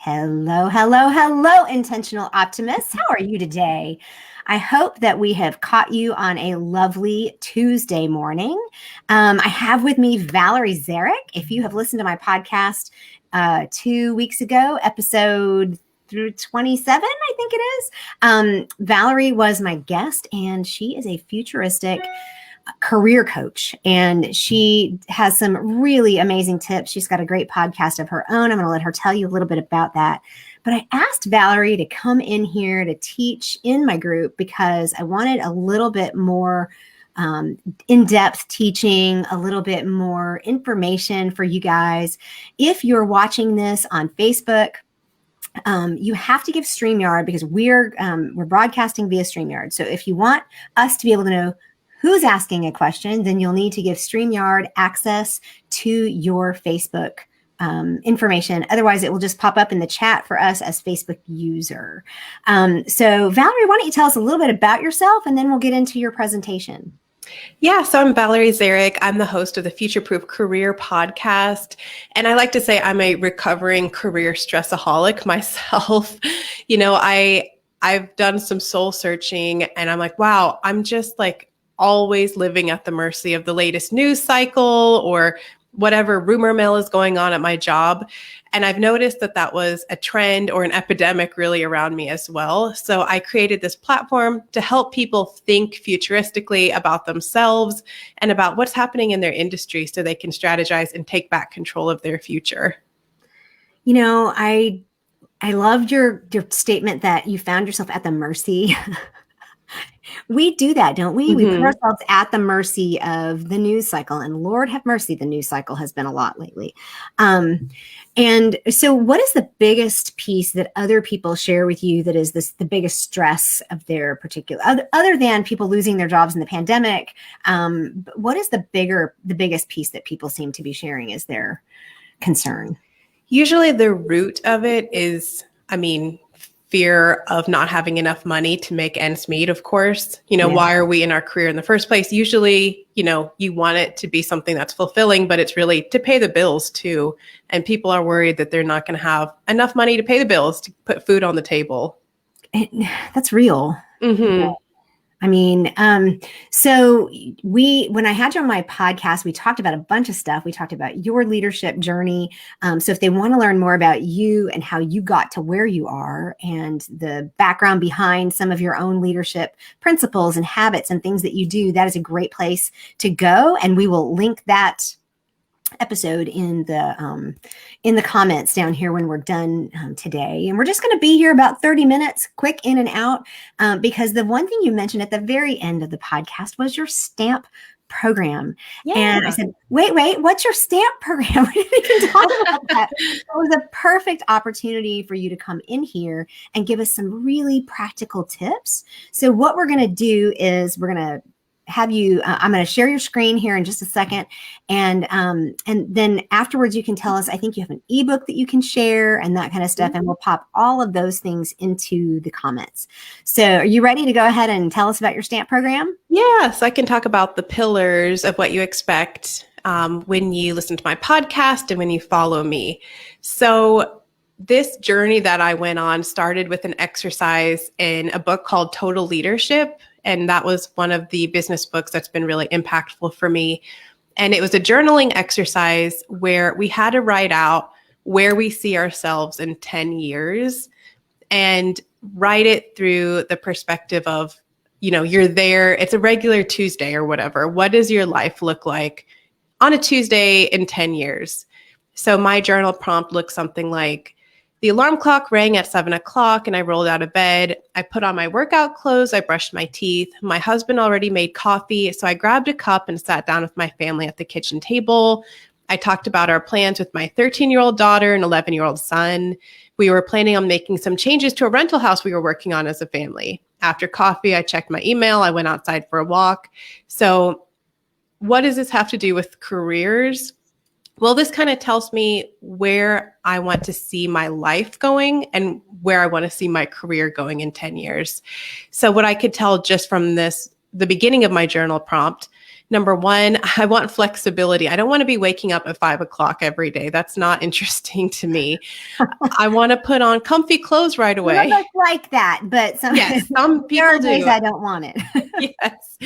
Hello, hello, hello, intentional optimists. How are you today? I hope that we have caught you on a lovely Tuesday morning. I have with me Valerie Zaric. If you have listened to my podcast 2 weeks ago, episode through 27, I think it is. Valerie was my guest, and she is a futuristic career coach, and she has some really amazing tips. She's got a great podcast of her own. I'm going to let her tell you a little bit about that. But I asked Valerie to come in here to teach in my group because I wanted a little bit more in-depth teaching, a little bit more information for you guys. If you're watching this on Facebook, you have to give StreamYard because we're broadcasting via StreamYard. So if you want us to be able to know who's asking a question, then you'll need to give StreamYard access to your Facebook information. Otherwise, it will just pop up in the chat for us as Facebook user. So Valerie, why don't you tell us a little bit about yourself, and then we'll get into your presentation. Yeah, so I'm Valerie Zaric. I'm the host of the Future Proof Career podcast. And I like to say I'm a recovering career stressaholic myself. You know, I've done some soul searching, and I'm like, wow, I'm just like always living at the mercy of the latest news cycle or whatever rumor mill is going on at my job. And I've noticed that that was a trend or an epidemic really around me as well. So I created this platform to help people think futuristically about themselves and about what's happening in their industry so they can strategize and take back control of their future. You know, I loved your statement that you found yourself at the mercy. We do that, don't we? Mm-hmm. We put ourselves at the mercy of the news cycle, and Lord have mercy, the news cycle has been a lot lately. And so what is the biggest piece that other people share with you that is the biggest stress of their particular, other than people losing their jobs in the pandemic? What is the biggest piece that people seem to be sharing as their concern? Usually the root of it is, fear of not having enough money to make ends meet, of course. You know, yeah. Why are we in our career in the first place? Usually, you want it to be something that's fulfilling, but it's really to pay the bills too. And people are worried that they're not going to have enough money to pay the bills, to put food on the table. That's real. Mm-hmm. So when I had you on my podcast, we talked about a bunch of stuff. We talked about your leadership journey. So if they want to learn more about you and how you got to where you are and the background behind some of your own leadership principles and habits and things that you do, that is a great place to go. And we will link that episode in the comments down here when we're done today. And we're just going to be here about 30 minutes, quick in and out, because the one thing you mentioned at the very end of the podcast was your stamp program. Yeah. And I said, wait, what's your stamp program? We didn't even talk about that. It was a perfect opportunity for you to come in here and give us some really practical tips. So what we're going to do is we're going to have you, I'm going to share your screen here in just a second. And then afterwards you can tell us, I think you have an ebook that you can share and that kind of stuff. Mm-hmm. And we'll pop all of those things into the comments. So are you ready to go ahead and tell us about your stamp program? Yes, I can talk about the pillars of what you expect when you listen to my podcast and when you follow me. So this journey that I went on started with an exercise in a book called Total Leadership. And that was one of the business books that's been really impactful for me. And it was a journaling exercise where we had to write out where we see ourselves in 10 years and write it through the perspective of, you're there, it's a regular Tuesday or whatever. What does your life look like on a Tuesday in 10 years? So my journal prompt looks something like, the alarm clock rang at 7 o'clock and I rolled out of bed. I put on my workout clothes. I brushed my teeth. My husband already made coffee. So I grabbed a cup and sat down with my family at the kitchen table. I talked about our plans with my 13-year-old daughter and 11-year-old son. We were planning on making some changes to a rental house we were working on as a family. After coffee, I checked my email. I went outside for a walk. So what does this have to do with careers? Well, this kind of tells me where I want to see my life going and where I want to see my career going in 10 years. So what I could tell just from the beginning of my journal prompt Number one, I want flexibility. I don't want to be waking up at 5 o'clock every day. That's not interesting to me. I want to put on comfy clothes right Some of us away. like that, but Yes, some there are people days do. I don't want it. Yes.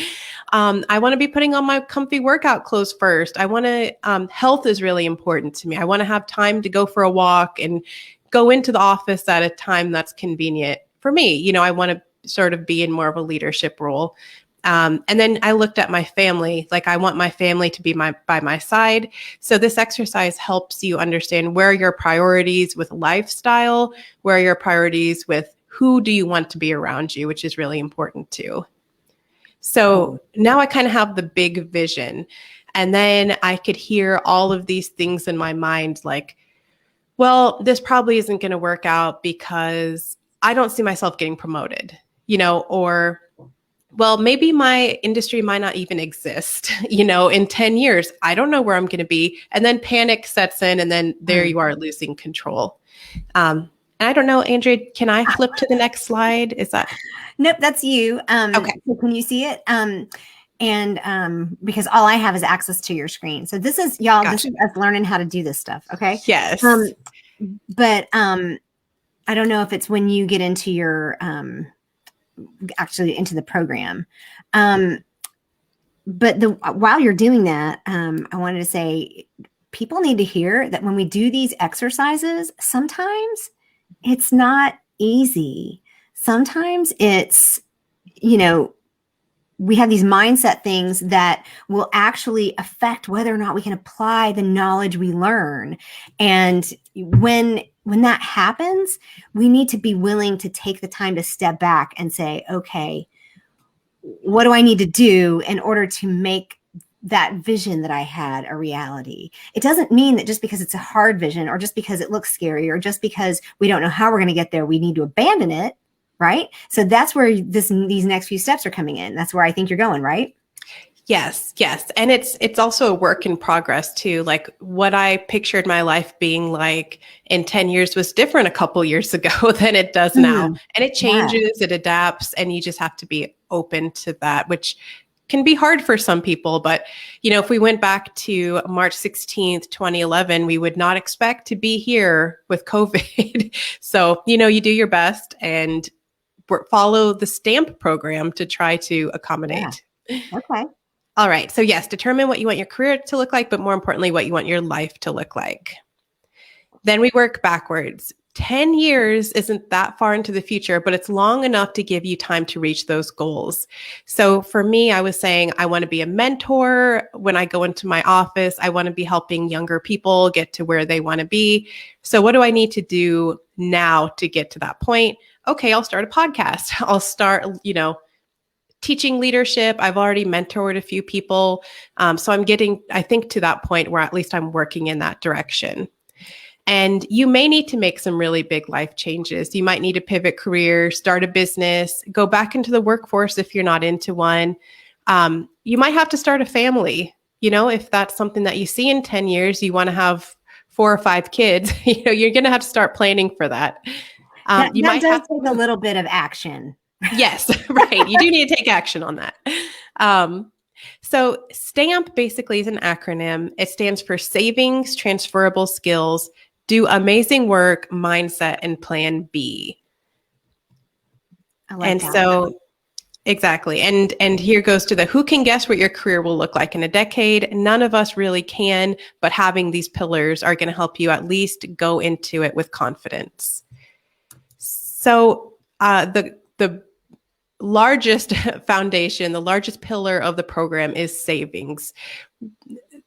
I want to be putting on my comfy workout clothes first. I want to, health is really important to me. I want to have time to go for a walk and go into the office at a time that's convenient for me. I want to sort of be in more of a leadership role. And then I looked at my family, like I want my family to be by my side. So this exercise helps you understand where are your priorities with lifestyle, where are your priorities with who do you want to be around you, which is really important too. So now I kind of have the big vision. And then I could hear all of these things in my mind, like, well, this probably isn't going to work out because I don't see myself getting promoted, or well, maybe my industry might not even exist, in 10 years. I don't know where I'm going to be. And then panic sets in, and then there you are losing control. And I don't know, Andrea, can I flip to the next slide? Is that? Nope, that's you. Okay. So can you see it? Because all I have is access to your screen. So this is, y'all, This is us learning how to do this stuff. Okay. Yes. But I don't know if it's when you get into your, actually into the program. But while you're doing that, I wanted to say people need to hear that when we do these exercises, sometimes it's not easy. Sometimes it's, we have these mindset things that will actually affect whether or not we can apply the knowledge we learn. And when that happens, we need to be willing to take the time to step back and say, okay, what do I need to do in order to make that vision that I had a reality? It doesn't mean that just because it's a hard vision or just because it looks scary or just because we don't know how we're going to get there, we need to abandon it. Right. So that's where these next few steps are coming in. That's where I think you're going, right? Yes. And it's also a work in progress too. Like what I pictured my life being like in 10 years was different a couple years ago than it does now. And it changes, it adapts, and you just have to be open to that, which can be hard for some people. But, if we went back to March 16th, 2011, we would not expect to be here with COVID. So, you do your best and follow the STAMP program to try to accommodate. Yeah. Okay. All right. So yes, determine what you want your career to look like, but more importantly, what you want your life to look like. Then we work backwards. 10 years isn't that far into the future, but it's long enough to give you time to reach those goals. So for me, I was saying, I want to be a mentor. When I go into my office, I want to be helping younger people get to where they want to be. So what do I need to do now to get to that point? Okay, I'll start a podcast. I'll start, teaching leadership. I've already mentored a few people. So I'm getting, I think, to that point where at least I'm working in that direction. And you may need to make some really big life changes. You might need to pivot careers, start a business, go back into the workforce if you're not into one. You might have to start a family. If that's something that you see in 10 years, you want to have 4 or 5 kids, you're going to have to start planning for that. That does take a little bit of action. Yes, right. You do need to take action on that. So STAMP basically is an acronym. It stands for Savings, Transferable Skills, Do Amazing Work, Mindset, and Plan B. I like that. So exactly. And here goes to who can guess what your career will look like in a decade? None of us really can, but having these pillars are going to help you at least go into it with confidence. So the largest foundation, the largest pillar of the program is savings.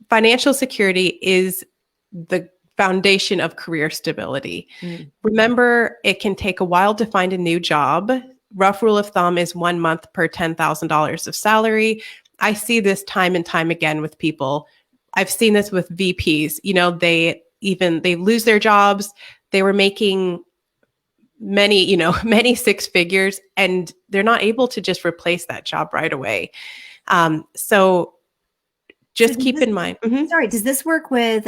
Financial security is the foundation of career stability. Remember, it can take a while to find a new job. Rough rule of thumb is 1 month per $10,000 of salary. I see this time and time again with people. I've seen this with VPs. They lose their jobs. They were making many 6 figures, and they're not able to just replace that job right away. So keep in mind. Sorry, does this work with,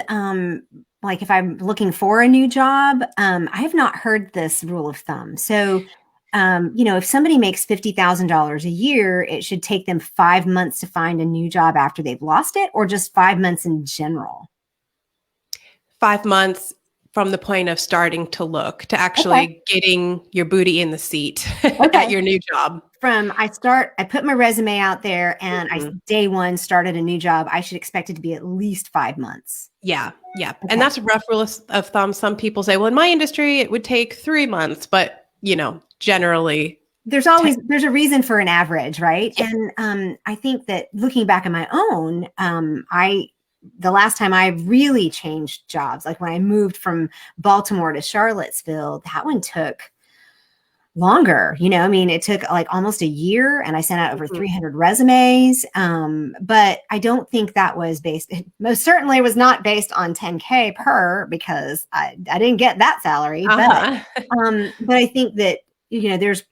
like if I'm looking for a new job? I have not heard this rule of thumb. So if somebody makes $50,000 a year, it should take them 5 months to find a new job after they've lost it, or just 5 months in general? 5 months from the point of starting to look to Okay. actually getting your booty in the seat at Okay. your new job. I put my resume out there and I Mhm. day one started a new job. I should expect it to be at least 5 months. Yeah, yeah. And Okay. that's a rough rule of thumb. Some people say, well, in my industry, it would take 3 months, but generally, There's a reason for an average, right? yeah. And I think that looking back at my own, I the last time I really changed jobs, like when I moved from Baltimore to Charlottesville, that one took longer. I mean, it took like almost a year, and I sent out over Mhm. 300 resumes. But I don't think that was most certainly was not based on 10K per, because I didn't get that salary. Uh-huh. But I think that there's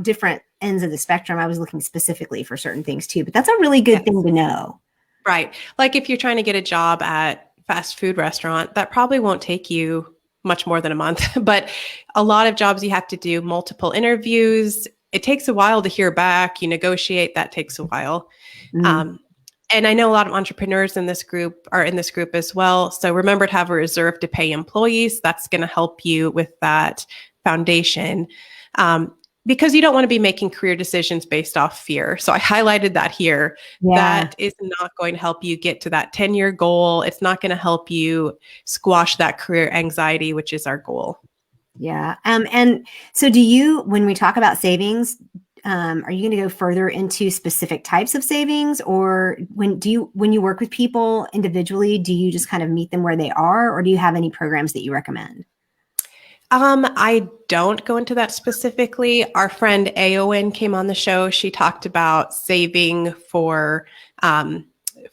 different ends of the spectrum. I was looking specifically for certain things too, but that's a really good Yes. thing to know. Right. Like if you're trying to get a job at fast food restaurant, that probably won't take you much more than a month. But a lot of jobs you have to do multiple interviews. It takes a while to hear back. You negotiate, that takes a while. Mm, Um, and I know a lot of entrepreneurs in this group are in this group as well. So remember to have a reserve to pay employees. That's going to help you with that foundation. Because you don't want to be making career decisions based off fear. So I highlighted that here. yeah. That is not going to help you get to that 10-year goal. It's not going to help you squash that career anxiety, which is our goal. Yeah. And so when we talk about savings, are you going to go further into specific types of savings, or when you work with people individually, do you just kind of meet them where they are, or do you have any programs that you recommend? I don't go into that specifically. Our friend Aowen came on the show. She talked about saving for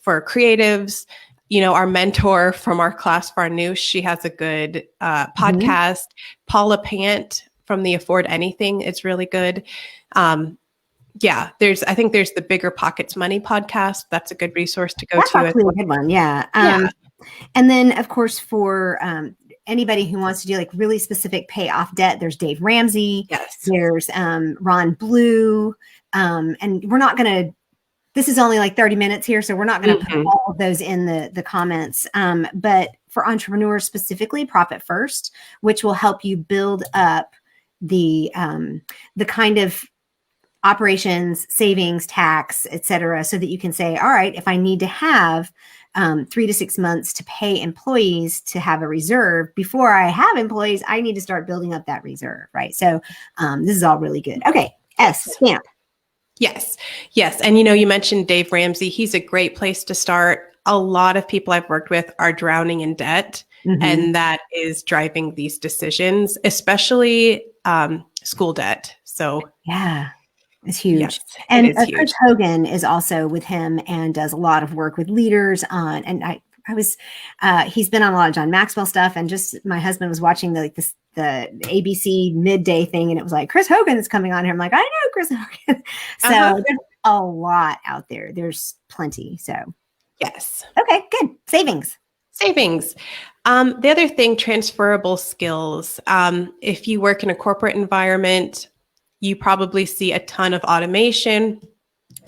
creatives. Our mentor from our class, Farnoosh, she has a good Mhm. podcast. Paula Pant from the Afford Anything is really good. Yeah, I think there's the Bigger Pockets Money podcast. That's a good resource to go That's to as actually a well. good one. Yeah. Yeah. And then, of course, for anybody who wants to do like really specific pay off debt, there's Dave Ramsey, Yes. there's Ron Blue. And we're not going to, this is only like 30 minutes here, so we're not going to put Mhm. all of those in the comments. But for entrepreneurs specifically, Profit First, which will help you build up the kind of operations, savings, tax, et cetera, so that you can say, all right, if I need to have 3 to 6 months to pay employees to have a reserve before I have employees, I need to start building up that reserve, right? So this is all really good. Okay, S, Yes. stamp. Yes. Yes. And you mentioned Dave Ramsey. He's a great place to start. A lot of people I've worked with are drowning in debt, Mm-hmm. and that is driving these decisions, especially school debt. So, Yeah, it's yes, huge. it And is Chris huge. Hogan is also with him and does a lot of work with leaders on, and he's been on a lot of John Maxwell stuff. And just my husband was watching the ABC midday thing, and it was like, Chris Hogan is coming on here. I'm like, I know Chris Hogan. So Uh-huh. there's a lot out there. There's plenty. So, Yes. okay, good. Savings. Savings. The other thing, transferable skills. If you work in a corporate environment, you probably see a ton of automation.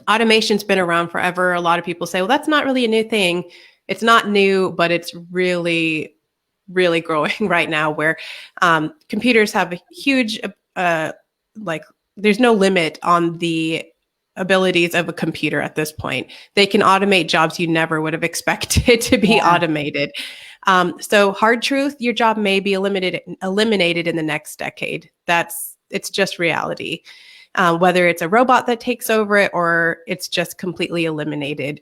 Automation's been around forever. A lot of people say, well, that's not really a new thing. It's not new, but it's really, really growing right now where computers have a huge, like, there's no limit on the abilities of a computer at this point. They can automate jobs you never would have expected to be Yeah. automated. So hard truth, your job may be eliminated in the next decade. It's just reality. Whether it's a robot that takes over it or it's just completely eliminated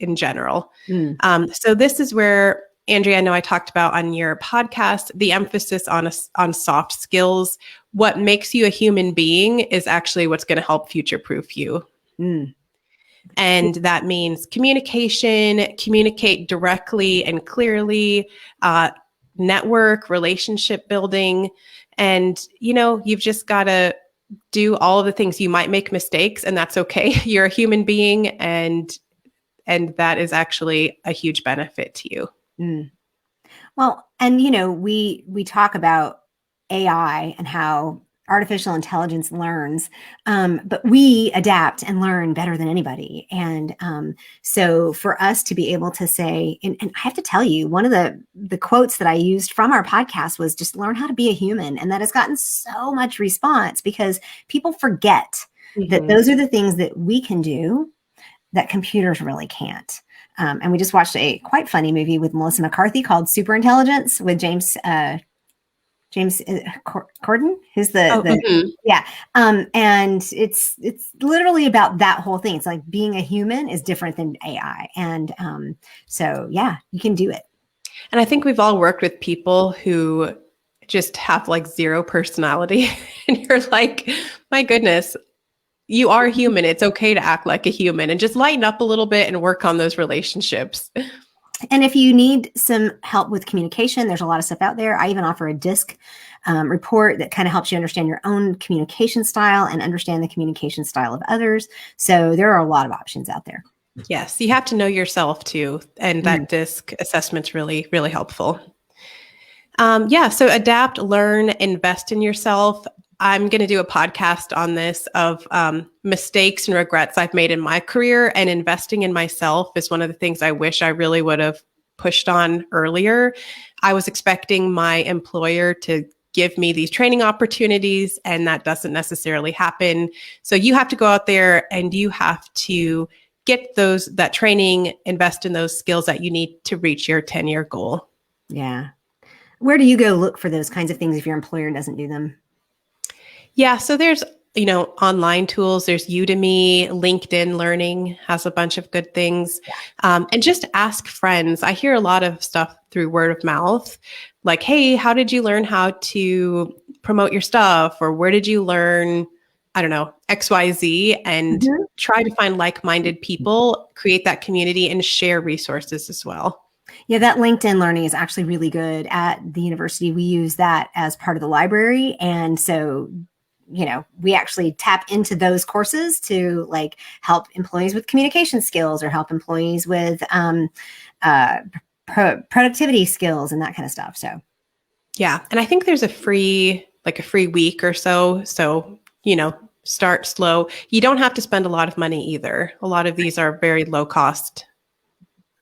in general. Mm. So this is where, Andrea, I know I talked about on your podcast, the emphasis on soft skills. What makes you a human being is actually what's going to help future-proof you. Mm. And that means communicate directly and clearly, network, relationship building. And, you've just got to do all of the things. You might make mistakes, and that's okay. You're a human being, and that is actually a huge benefit to you. Mm. Well, and we talk about AI and how artificial intelligence learns, but we adapt and learn better than anybody. And so for us to be able to say, and I have to tell you, one of the quotes that I used from our podcast was just learn how to be a human. And that has gotten so much response because people forget that those are the things that we can do that computers really can't. And we just watched a quite funny movie with Melissa McCarthy called Superintelligence with James Corden, who's yeah. And it's literally about that whole thing. It's like being a human is different than AI. And so, yeah, you can do it. And I think we've all worked with people who just have like zero personality. And you're like, my goodness, you are human. It's okay to act like a human and just lighten up a little bit and work on those relationships. And if you need some help with communication, there's a lot of stuff out there. I even offer a DISC report that kind of helps you understand your own communication style and understand the communication style of others. So there are a lot of options out there. Yes, you have to know yourself too. And that DISC assessment's really, really helpful. So adapt, learn, invest in yourself. I'm going to do a podcast on this of mistakes and regrets I've made in my career, and investing in myself is one of the things I wish I really would have pushed on earlier. I was expecting my employer to give me these training opportunities, and that doesn't necessarily happen. So you have to go out there and you have to get that training, invest in those skills that you need to reach your 10-year goal. Yeah. Where do you go look for those kinds of things if your employer doesn't do them? Yeah, so there's, online tools. There's Udemy, LinkedIn Learning has a bunch of good things. And just ask friends. I hear a lot of stuff through word of mouth, like, hey, how did you learn how to promote your stuff? Or where did you learn, I don't know, XYZ? And try to find like-minded people, create that community, and share resources as well. Yeah, that LinkedIn Learning is actually really good at the university. We use that as part of the library. And so, we actually tap into those courses to like help employees with communication skills or help employees with productivity skills and that kind of stuff. So, yeah. And I think there's a free week or so. So, start slow. You don't have to spend a lot of money either. A lot of these are very low cost.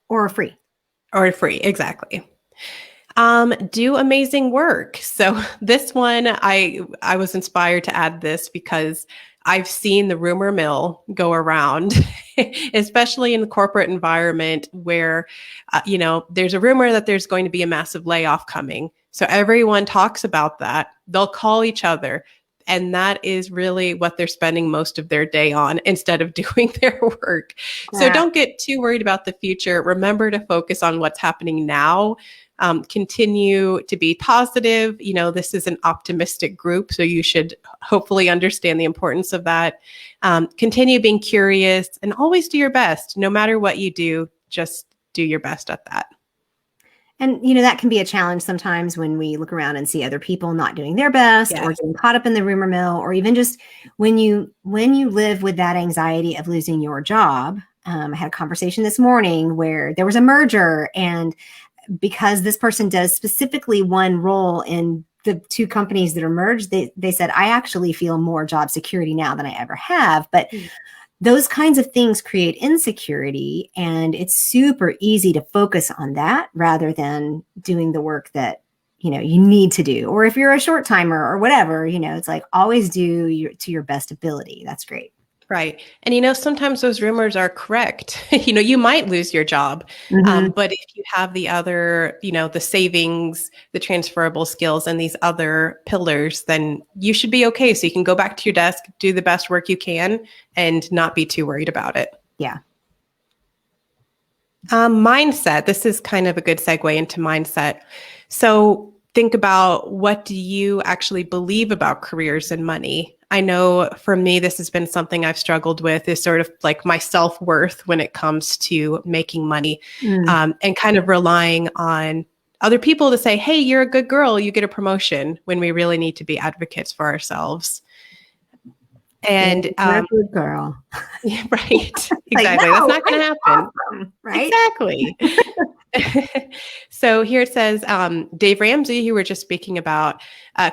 Or free. Exactly. Do amazing work. So this one, I was inspired to add this because I've seen the rumor mill go around, especially in the corporate environment where, there's a rumor that there's going to be a massive layoff coming. So everyone talks about that. They'll call each other. And that is really what they're spending most of their day on instead of doing their work. Yeah. So don't get too worried about the future. Remember to focus on what's happening now. Continue to be positive. This is an optimistic group, so you should hopefully understand the importance of that. Continue being curious and always do your best. No matter what you do, just do your best at that. And, that can be a challenge sometimes when we look around and see other people not doing their best or getting caught up in the rumor mill, or even just when you live with that anxiety of losing your job. I had a conversation this morning where there was a merger, and because this person does specifically one role in the two companies that are merged, they said, I actually feel more job security now than I ever have. But those kinds of things create insecurity, and it's super easy to focus on that rather than doing the work that, you need to do. Or if you're a short timer or whatever, it's like always do to your best ability. That's great. Right. And, sometimes those rumors are correct. You might lose your job, but if you have the other, the savings, the transferable skills, and these other pillars, then you should be okay. So you can go back to your desk, do the best work you can, and not be too worried about it. Yeah. Mindset. This is kind of a good segue into mindset. So think about, what do you actually believe about careers and money? I know for me, this has been something I've struggled with, is sort of like my self-worth when it comes to making money, and kind of relying on other people to say, hey, you're a good girl, you get a promotion, when we really need to be advocates for ourselves. And You're a good girl. yeah, right. Like, Exactly. That's no, not going to happen. awesome, right? Exactly. So here it says Dave Ramsey, who we're just speaking about,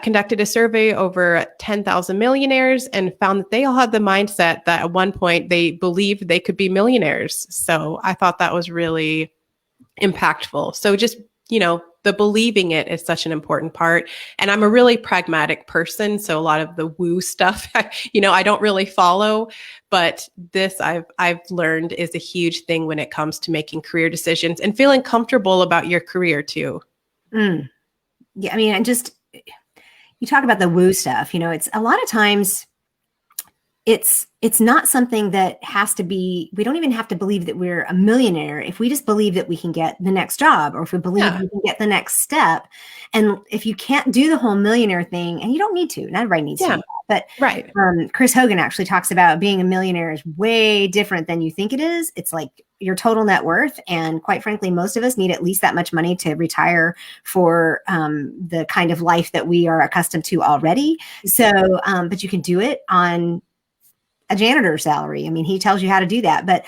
conducted a survey over 10,000 millionaires and found that they all had the mindset that at one point they believed they could be millionaires. So I thought that was really impactful. So just, the believing it is such an important part. And I'm a really pragmatic person. So a lot of the woo stuff, I don't really follow, but this I've learned is a huge thing when it comes to making career decisions and feeling comfortable about your career too. Yeah. I mean, and just, you talk about the woo stuff, it's a lot of times it's not something that has to be, we don't even have to believe that we're a millionaire. If we just believe that we can get the next job, or if we believe we can get the next step. And if you can't do the whole millionaire thing, and you don't need to, not everybody needs to, but right. Chris Hogan actually talks about being a millionaire is way different than you think it is. It's like your total net worth. And quite frankly, most of us need at least that much money to retire for the kind of life that we are accustomed to already. So, but you can do it on a janitor's salary. I mean, he tells you how to do that, but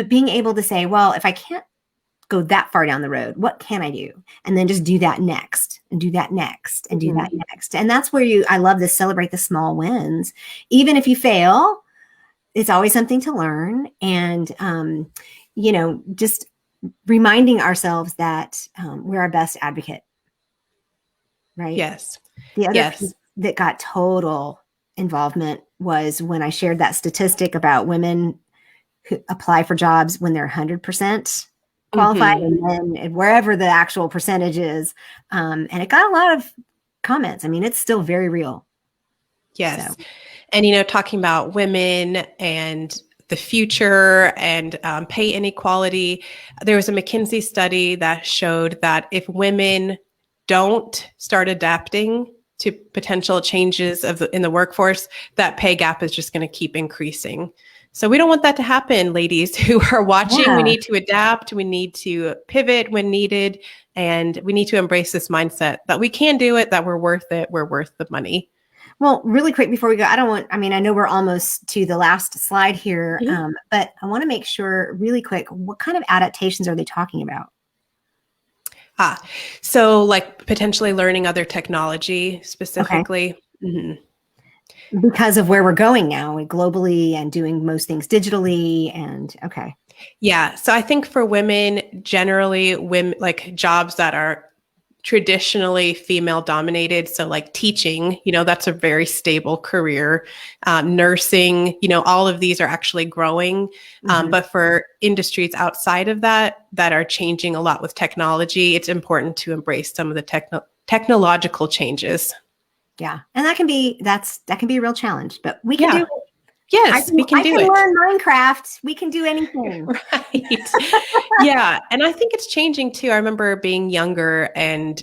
being able to say, well, if I can't go that far down the road, what can I do? And then just do that next and do that next and do that next. And that's where I love to celebrate the small wins. Even if you fail, it's always something to learn. And, just reminding ourselves that we're our best advocate, right? Yes. The other piece that got total involvement was when I shared that statistic about women who apply for jobs when they're 100% qualified, and then wherever the actual percentage is. And it got a lot of comments. I mean, it's still very real. Yes. So. And, talking about women and the future and pay inequality, there was a McKinsey study that showed that if women don't start adapting to potential changes in the workforce, that pay gap is just going to keep increasing. So we don't want that to happen, ladies who are watching. Yeah. We need to adapt. We need to pivot when needed. And we need to embrace this mindset that we can do it, that we're worth it. We're worth the money. Well, really quick before we go, I know we're almost to the last slide here, but I want to make sure really quick, what kind of adaptations are they talking about? So like potentially learning other technology specifically. Okay. Because of where we're going now globally and doing most things digitally and okay. Yeah. So I think for women, generally women like jobs that are traditionally female dominated. So like teaching, that's a very stable career. Nursing, all of these are actually growing. But for industries outside of that are changing a lot with technology, it's important to embrace some of the technological changes. Yeah. And that can be a real challenge, but we can do it. Yes, we can do it. I can learn Minecraft. We can do anything. Right. Yeah. And I think it's changing too. I remember being younger and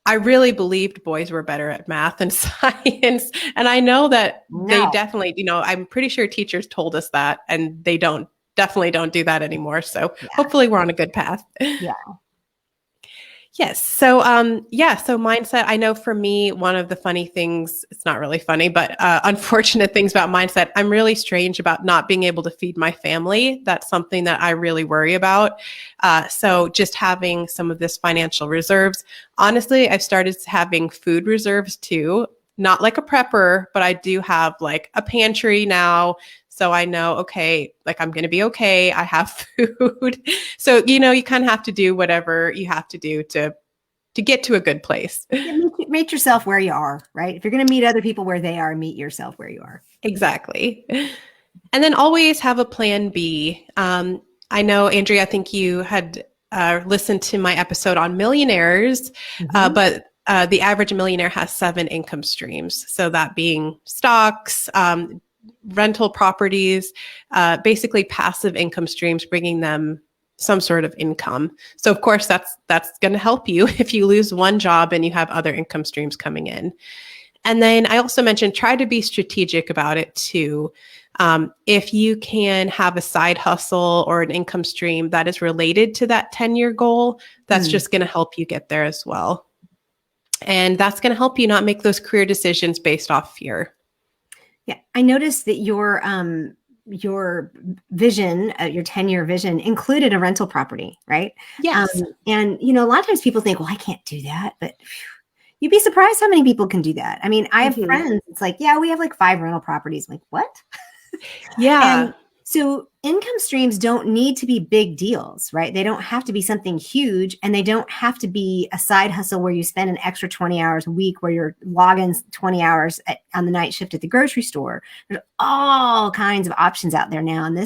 I really believed boys were better at math and science. And I know that they definitely, I'm pretty sure teachers told us that and they definitely don't do that anymore. So hopefully we're on a good path. Yeah. Yes. So, so mindset, I know for me, one of the funny things, it's not really funny, but unfortunate things about mindset, I'm really strange about not being able to feed my family. That's something that I really worry about. So just having some of this financial reserves, honestly, I've started having food reserves too, not like a prepper, but I do have like a pantry now. So I know, okay, like I'm going to be okay. I have food. So, you kind of have to do whatever you have to do to get to a good place. Meet yourself where you are, right? If you're going to meet other people where they are, meet yourself where you are. Exactly. And then always have a plan B. I know, Andrea, I think you had listened to my episode on millionaires, but the average millionaire has 7 income streams. So that being stocks, rental properties, basically passive income streams, bringing them some sort of income. So of course that's going to help you if you lose one job and you have other income streams coming in. And then I also mentioned, try to be strategic about it too. If you can have a side hustle or an income stream that is related to that 10-year goal, that's just going to help you get there as well. And that's going to help you not make those career decisions based off fear. Yeah, I noticed that your vision, your 10-year vision included a rental property, right? Um, Yes. and a lot of times people think, well, I can't do that, but you'd be surprised how many people can do that. I mean, I have Hmm. friends, it's like, yeah, we have like 5 rental properties. I'm like, what? Yeah. And so income streams don't need to be big deals, right? They don't have to be something huge, and they don't have to be a side hustle where you spend an extra 20 hours a week, where you're logging 20 hours on the night shift at the grocery store. There's all kinds of options out there now. And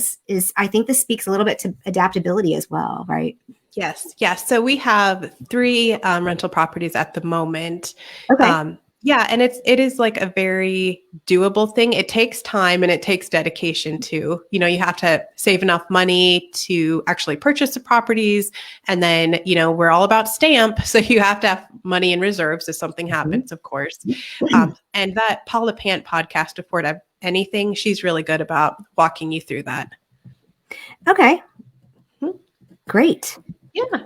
I think this speaks a little bit to adaptability as well, right? Yes. Yes. So we have 3 rental properties at the moment. Okay. Yeah, and it is like a very doable thing. It takes time and it takes dedication too. You have to save enough money to actually purchase the properties, and then we're all about stamp, so you have to have money in reserves if something happens, of course. And that Paula Pant podcast, Afford Anything, she's really good about walking you through that. Okay. Hmm. Great. Yeah.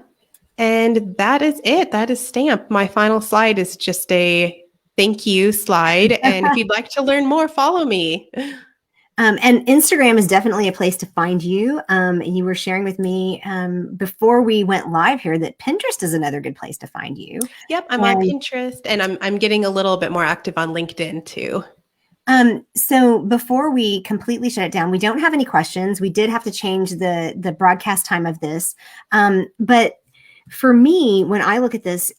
And that is it. That is stamp. My final slide is just a thank you slide. And if you'd like to learn more, follow me. And Instagram is definitely a place to find you. And you were sharing with me before we went live here that Pinterest is another good place to find you. Yep, I'm on And Pinterest, and I'm getting a little bit more active on LinkedIn too. so before we completely shut it down, we don't have any questions. We did have to change the broadcast time of this. But for me, when I look at this,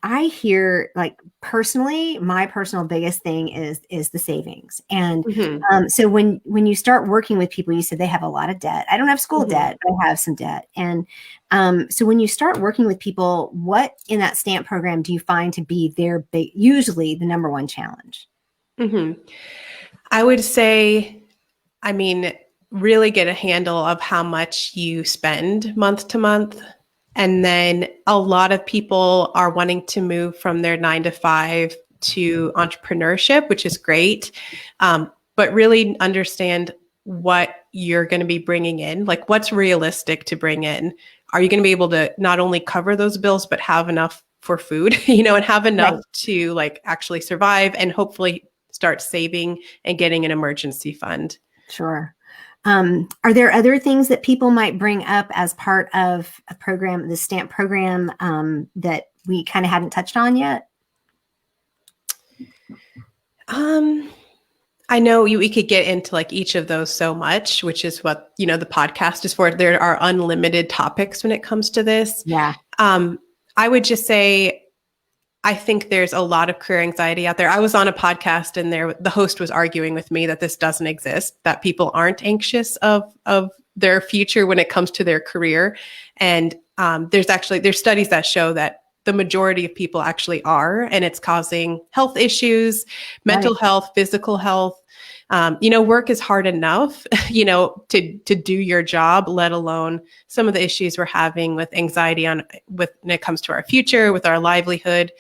I hear, like, personally, my personal biggest thing is the savings. And Hmm. so when you start working with people, you said they have a lot of debt. I don't have school Hmm. debt, but I have some debt. And so when you start working with people, what in that stamp program do you find to be usually the number one challenge? Hmm. I would say, I mean, really get a handle of how much you spend month to month. And then a lot of people are wanting to move from their 9 to 5 to entrepreneurship, which is great. But really understand what you're going to be bringing in, like what's realistic to bring in. Are you going to be able to not only cover those bills, but have enough for food, and have enough Right. to like actually survive and hopefully start saving and getting an emergency fund? Sure. Are there other things that people might bring up as part of a program, the stamp program, that we kind of hadn't touched on yet? Um, I know we could get into like each of those so much, which is what, the podcast is for. There are unlimited topics when it comes to this. Yeah. Um, I would just say, I think there's a lot of career anxiety out there. I was on a podcast and the host was arguing with me that this doesn't exist, that people aren't anxious of their future when it comes to their career. And there's studies that show that the majority of people actually are, and it's causing health issues, mental Right. health, physical health. Work is hard enough, to do your job, let alone some of the issues we're having with anxiety when it comes to our future, with our livelihood.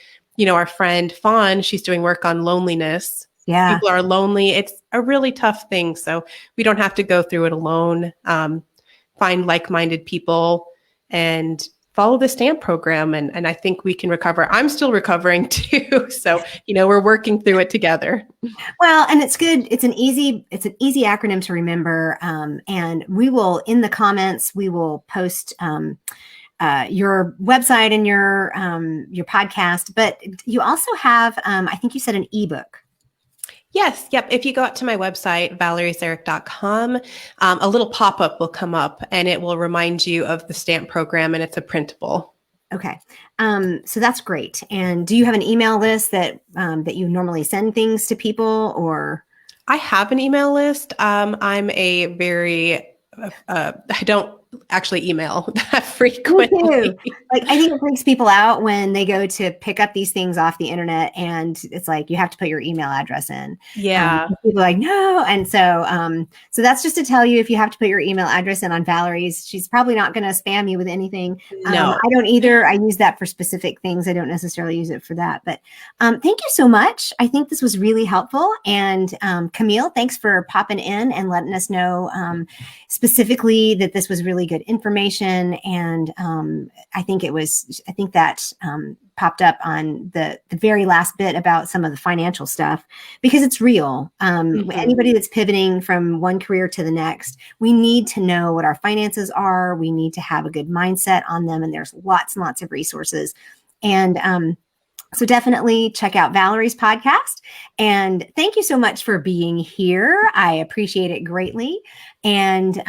Our friend Fawn, she's doing work on loneliness. Yeah. People are lonely. It's a really tough thing. So we don't have to go through it alone. Find like-minded people and follow the stamp program. And I think we can recover. I'm still recovering too. So, we're working through it together. Well, and it's good. It's an easy acronym to remember. And we will, in the comments, we will post your website and your podcast. But you also have, I think you said, an ebook. Yes. Yep. If you go out to my website, valeriezaric.com, a little pop-up will come up and it will remind you of the stamp program, and it's a printable. Okay. So that's great. And do you have an email list that you normally send things to people, or? I have an email list. I'm a very, I don't actually email that Me too. frequently. Like, I think it freaks people out when they go to pick up these things off the internet, and it's like you have to put your email address in. Yeah. People are like, no, and so that's just to tell you, if you have to put your email address in on Valerie's, she's probably not going to spam you with anything. No. I don't either. I use that for specific things. I don't necessarily use it for that. But thank you so much. I think this was really helpful. And Camille, thanks for popping in and letting us know specifically that this was really good information. And I think that popped up on the very last bit about some of the financial stuff, because it's real. Anybody that's pivoting from one career to the next, we need to know what our finances are. We need to have a good mindset on them. And there's lots and lots of resources. And so definitely check out Valerie's podcast. And thank you so much for being here. I appreciate it greatly. And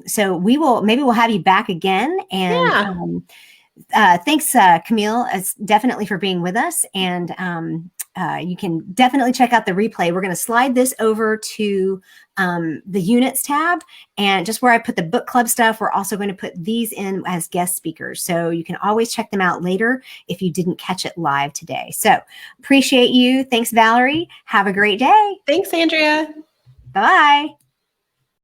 so maybe we'll have you back again. And thanks, Camille, definitely for being with us. And you can definitely check out the replay. We're going to slide this over to the units tab, and just where I put the book club stuff, we're also going to put these in as guest speakers. So you can always check them out later if you didn't catch it live today. So appreciate you. Thanks, Valerie. Have a great day. Thanks, Andrea. Bye.